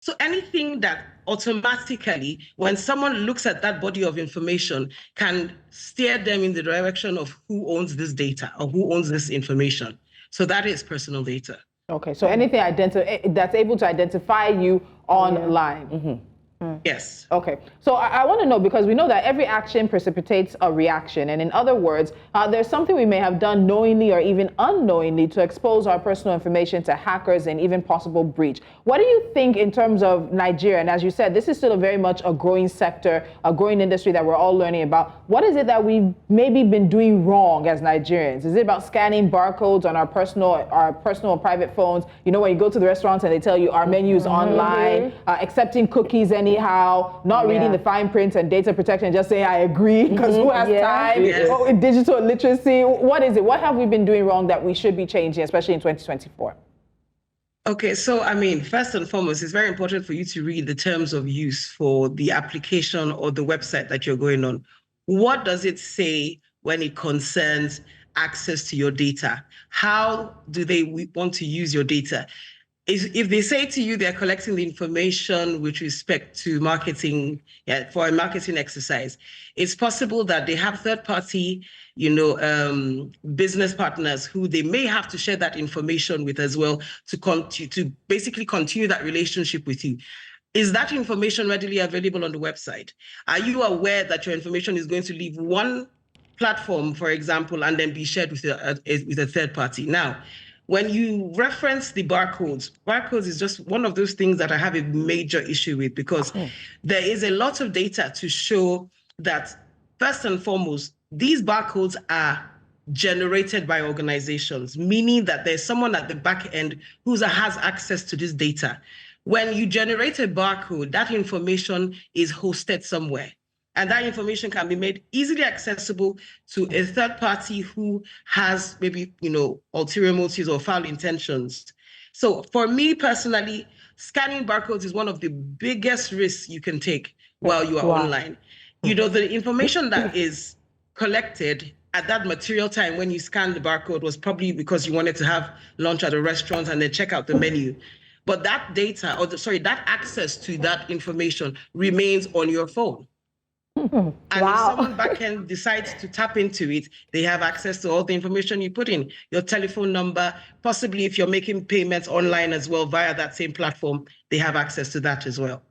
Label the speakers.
Speaker 1: So anything that automatically, when someone looks at that body of information, can steer them in the direction of who owns this data or who owns this information. So that is personal data.
Speaker 2: Okay, so anything that's able to identify you online.
Speaker 1: Yes.
Speaker 2: Okay, so I want to know, because we know that every action precipitates a reaction. And in other words, there's something we may have done knowingly or even unknowingly to expose our personal information to hackers and even possible breach. What do you think in terms of Nigeria? And as you said, this is still very much a growing sector, a growing industry that we're all learning about. What is it that we've maybe been doing wrong as Nigerians? Is it about scanning barcodes on our personal private phones? You know, when you go to the restaurants and they tell you our menu's online, accepting cookies anyhow, not reading the fine print and data protection, just saying I agree, because who has time? Oh, digital literacy. What is it? What have we been doing wrong that we should be changing, especially in 2024?
Speaker 1: Okay, so I mean, first and foremost, it's very important for you to read the terms of use for the application or the website that you're going on. What does it say when it concerns access to your data? How do they want to use your data? If they say to you they're collecting the information with respect to marketing, for a marketing exercise, it's possible that they have third-party, business partners who they may have to share that information with as well to basically continue that relationship with you. Is that information readily available on the website? Are you aware that your information is going to leave one platform, for example, and then be shared with a third party? Now, when you reference the barcodes is just one of those things that I have a major issue with, because there is a lot of data to show that, first and foremost, these barcodes are generated by organizations, meaning that there's someone at the back end who has access to this data. When you generate a barcode, that information is hosted somewhere. And that information can be made easily accessible to a third party who has maybe, ulterior motives or foul intentions. So for me personally, scanning barcodes is one of the biggest risks you can take while you are online. The information that is collected at that material time when you scan the barcode was probably because you wanted to have lunch at a restaurant and then check out the menu. But that data, that access to that information remains on your phone. And if someone backend decides to tap into it, they have access to all the information you put in, your telephone number, possibly if you're making payments online as well via that same platform, they have access to that as well.